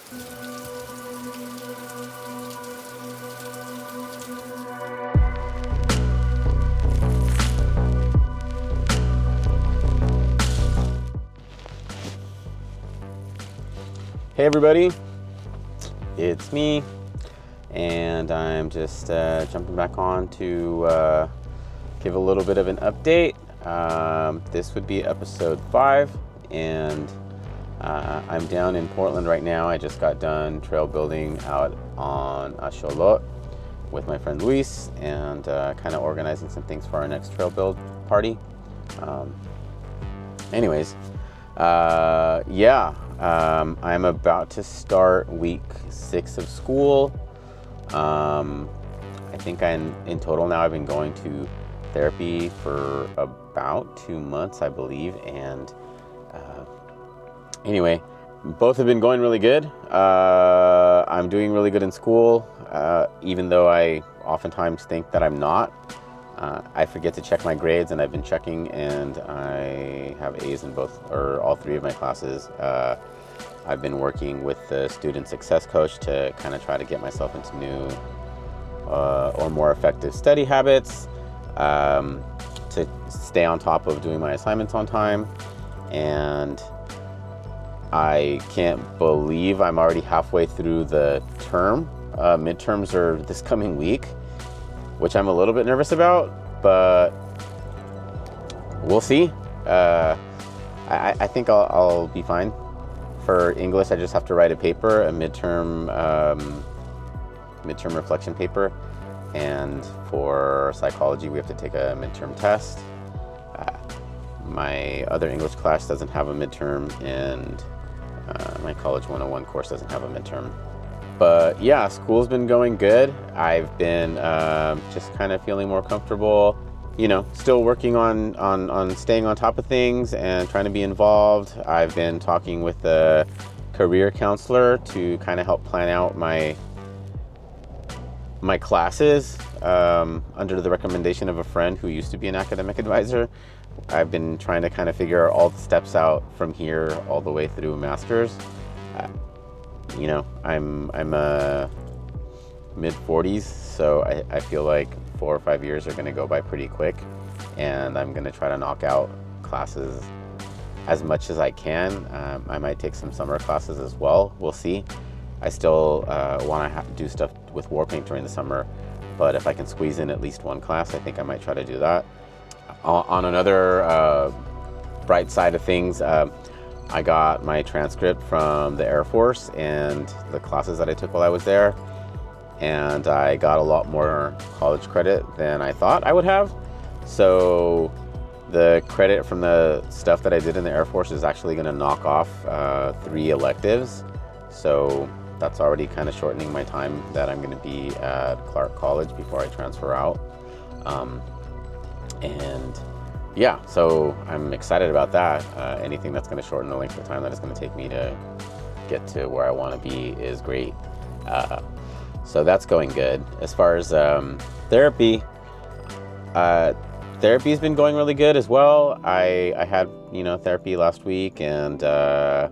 Hey everybody, it's me, and I'm just jumping back on to give a little bit of an update. This would be episode 5, and I'm down in Portland right now. I just got done trail building out on Xolotl with my friend Luis, and kind of organizing some things for our next trail build party. I'm about to start week 6 of school. I think in total now I've been going to therapy for about 2 months, I believe. And anyway, both have been going really good. I'm doing really good in school, even though I oftentimes think that I'm not. I forget to check my grades, and I've been checking, and I have A's in all 3 of my classes. I've been working with the student success coach to kind of try to get myself into new or more effective study habits, to stay on top of doing my assignments on time. And I can't believe I'm already halfway through the term. Midterms are this coming week, which I'm a little bit nervous about, but we'll see. I think I'll be fine. For English, I just have to write a paper, a midterm reflection paper. And for psychology, we have to take a midterm test. My other English class doesn't have a midterm, and my College 101 course doesn't have a midterm. But yeah, school's been going good. I've been just kind of feeling more comfortable, still working on staying on top of things and trying to be involved. I've been talking with the career counselor to kind of help plan out my classes, under the recommendation of a friend who used to be an academic advisor. I've been trying to kind of figure all the steps out from here all the way through a master's. I'm mid-40s, so I feel like 4 or 5 years are going to go by pretty quick, and I'm going to try to knock out classes as much as I can. I might take some summer classes as well. We'll see. I still want to do stuff with war paint during the summer, but if I can squeeze in at least one class, I think I might try to do that. On another bright side of things, I got my transcript from the Air Force and the classes that I took while I was there, and I got a lot more college credit than I thought I would have. So the credit from the stuff that I did in the Air Force is actually going to knock off 3 electives. So that's already kind of shortening my time that I'm going to be at Clark College before I transfer out. And yeah, so I'm excited about that. Anything that's going to shorten the length of time that it's going to take me to get to where I want to be is great. So that's going good. As far as therapy's been going really good as well. I had therapy last week, and I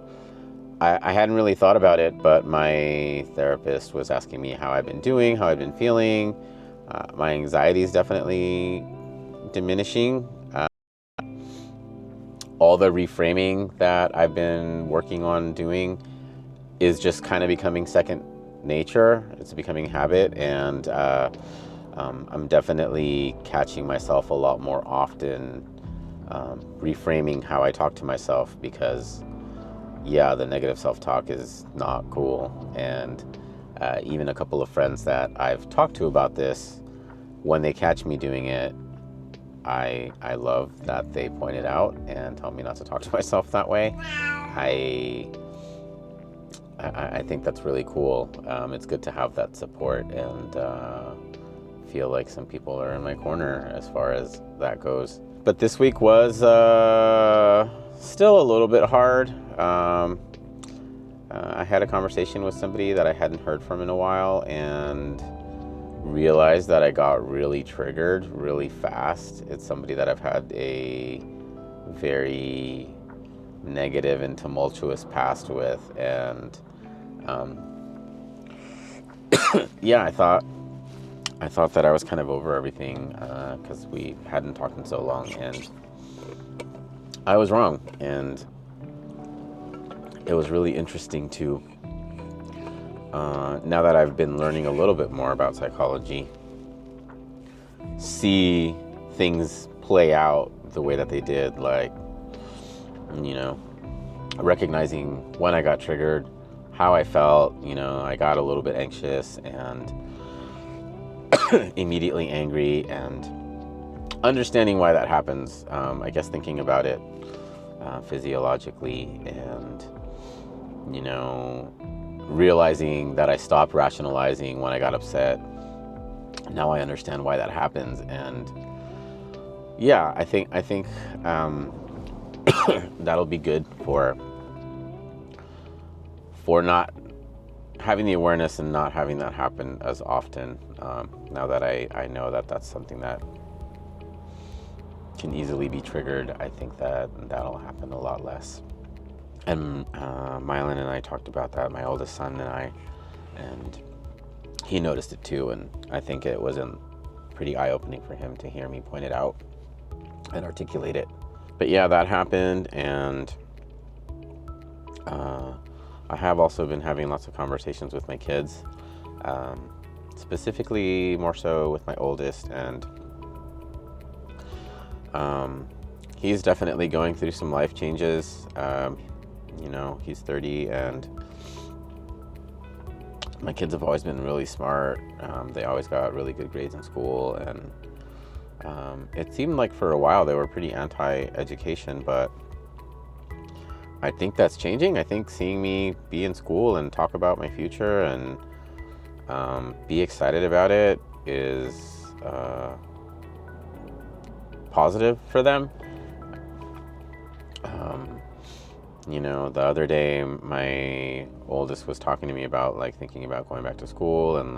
hadn't really thought about it, but my therapist was asking me how I've been doing, how I've been feeling. My anxiety is definitely diminishing. All the reframing that I've been working on doing is just kind of becoming second nature. It's becoming habit, and I'm definitely catching myself a lot more often reframing how I talk to myself, because the negative self-talk is not cool. And even a couple of friends that I've talked to about this, when they catch me doing it, I love that they point it out and tell me not to talk to myself that way. I think that's really cool. It's good to have that support, and feel like some people are in my corner as far as that goes. But this week was still a little bit hard. I had a conversation with somebody that I hadn't heard from in a while, and realized that I got really triggered really fast. It's somebody that I've had a very negative and tumultuous past with, and Um, yeah, I thought that I was kind of over everything because we hadn't talked in so long, and I was wrong. And it was really interesting to, now that I've been learning a little bit more about psychology, see things play out the way that they did, like, recognizing when I got triggered, how I felt. I got a little bit anxious and immediately angry, and understanding why that happens. I guess thinking about it physiologically, and realizing that I stopped rationalizing when I got upset. Now I understand why that happens, and yeah, I think that'll be good for not having the awareness and not having that happen as often. Now that I know that that's something that can easily be triggered, I think that'll happen a lot less. And Mylan and I talked about that, my oldest son and I, and he noticed it too. And I think it was pretty eye-opening for him to hear me point it out and articulate it. But yeah, that happened, and I have also been having lots of conversations with my kids, specifically more so with my oldest, and he's definitely going through some life changes. He's 30, and my kids have always been really smart. They always got really good grades in school, and it seemed like for a while they were pretty anti-education, but I think that's changing. I think seeing me be in school and talk about my future and be excited about it is positive for them. The other day, my oldest was talking to me about thinking about going back to school and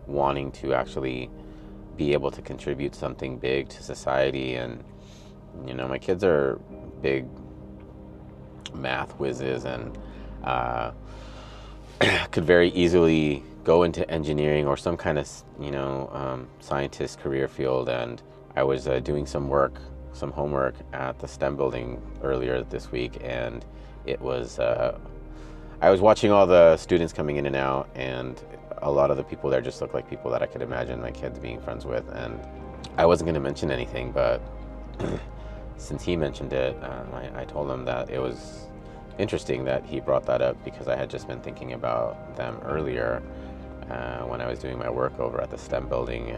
wanting to actually be able to contribute something big to society. And my kids are big math whizzes, and could very easily go into engineering or some kind of scientist career field. And I was doing some homework at the STEM building earlier this week, and it was I was watching all the students coming in and out, and a lot of the people there just looked like people that I could imagine my kids being friends with. And I wasn't going to mention anything, but since he mentioned it, I told him that it was interesting that he brought that up, because I had just been thinking about them earlier when I was doing my work over at the STEM building.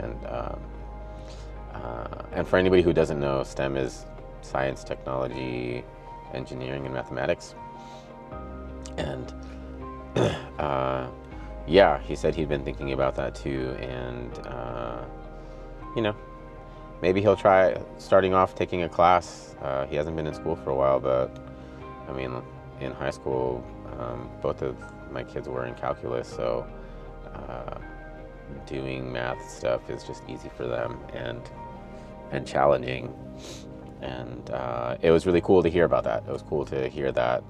And for anybody who doesn't know, STEM is science, technology, engineering, and mathematics. And yeah, he said he'd been thinking about that too. And maybe he'll try starting off taking a class. He hasn't been in school for a while, but I mean, in high school, both of my kids were in calculus, so doing math stuff is just easy for them and challenging. And it was really cool to hear about that. It was cool to hear that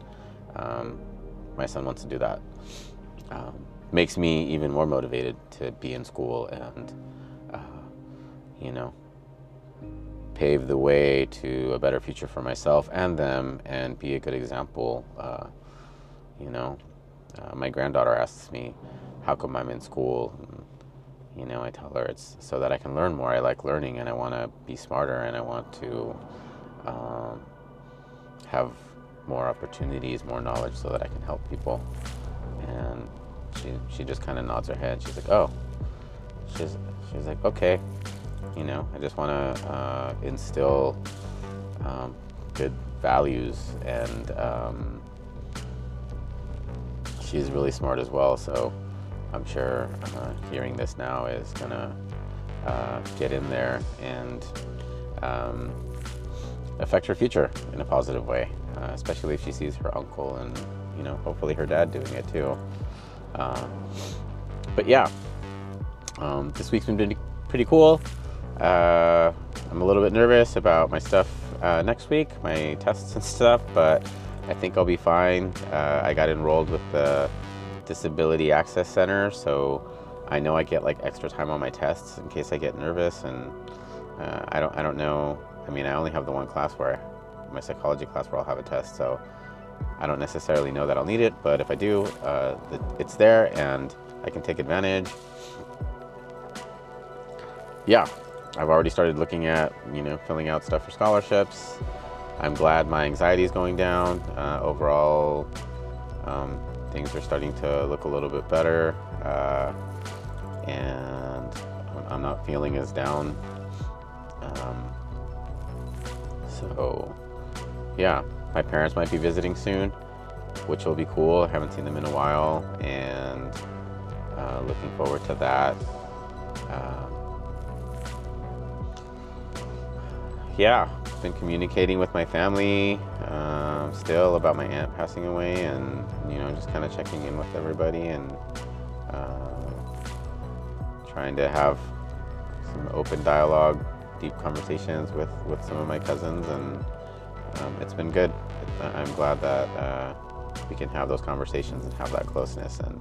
my son wants to do that. Makes me even more motivated to be in school and pave the way to a better future for myself and them, and be a good example. My granddaughter asks me, how come I'm in school? And, I tell her it's so that I can learn more. I like learning, and I want to be smarter, and I want to have more opportunities, more knowledge, so that I can help people. And she just kind of nods her head. She's like, oh. She's like, okay. I just want to instill good values, and she's really smart as well. So I'm sure hearing this now is gonna get in there and affect her future in a positive way, especially if she sees her uncle and hopefully her dad doing it too. But yeah, this week's been pretty cool. I'm a little bit nervous about my stuff next week, my tests and stuff, but I think I'll be fine. I got enrolled with the Disability Access Center, so I know I get like extra time on my tests in case I get nervous, and I don't know. I mean, I only have the one class my psychology class where I'll have a test, so I don't necessarily know that I'll need it, but if I do, it's there and I can take advantage. Yeah, I've already started looking at, filling out stuff for scholarships. I'm glad my anxiety is going down. Overall, things are starting to look a little bit better, and I'm not feeling as down. So, yeah, my parents might be visiting soon, which will be cool. I haven't seen them in a while, and looking forward to that. Yeah, been communicating with my family still about my aunt passing away, and just kind of checking in with everybody and trying to have some open dialogue, deep conversations with some of my cousins, and it's been good. I'm glad that we can have those conversations and have that closeness, and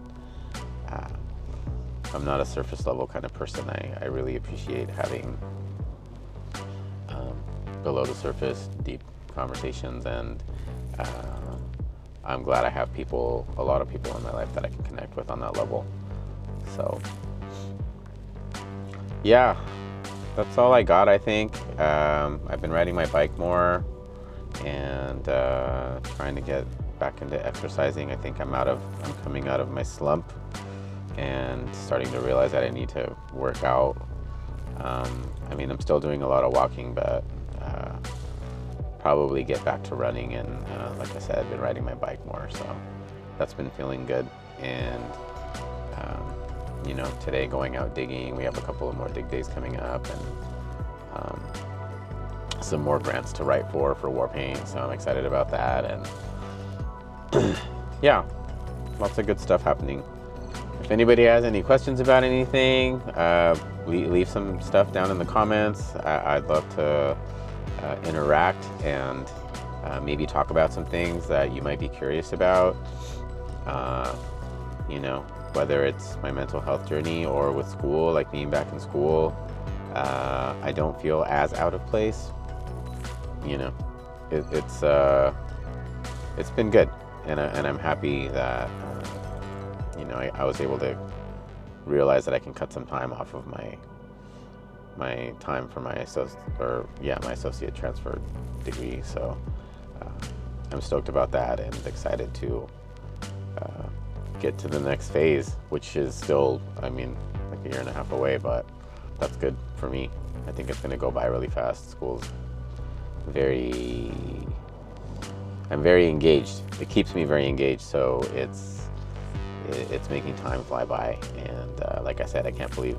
I'm not a surface level kind of person. I really appreciate having below the surface, deep conversations, and I'm glad I have a lot of people in my life that I can connect with on that level. So, yeah, that's all I got, I think. I've been riding my bike more and trying to get back into exercising. I think I'm coming out of my slump and starting to realize that I need to work out. I mean, I'm still doing a lot of walking, but probably get back to running, and like I said, I've been riding my bike more, so that's been feeling good. And today going out digging, we have a couple of more dig days coming up, and some more grants to write for war paint, so I'm excited about that. And yeah, lots of good stuff happening. If anybody has any questions about anything, leave some stuff down in the comments. I'd love to interact and maybe talk about some things that you might be curious about. Whether it's my mental health journey or with school, like being back in school, I don't feel as out of place. It's been good, and I'm happy that I was able to realize that I can cut some time off of my time for my associate transfer degree. So I'm stoked about that and excited to get to the next phase, which is still, like a year and a half away, but that's good for me. I think it's going to go by really fast. School's I'm very engaged. It keeps me very engaged, so it's making time fly by. And like I said, I can't believe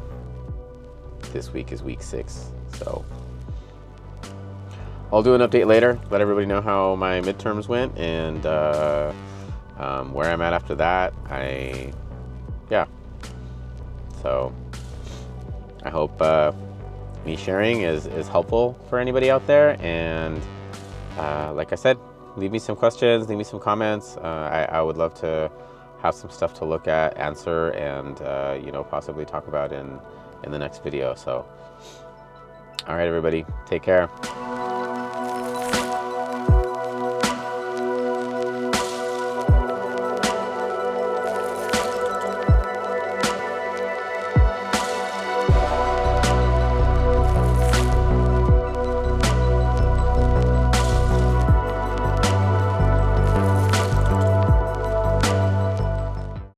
this week is week 6. So I'll do an update later, let everybody know how my midterms went, and where I'm at after that. So I hope me sharing is helpful for anybody out there. And like I said, leave me some questions, leave me some comments. I would love to have some stuff to look at, answer, and possibly talk about in the next video. So all right, everybody, take care.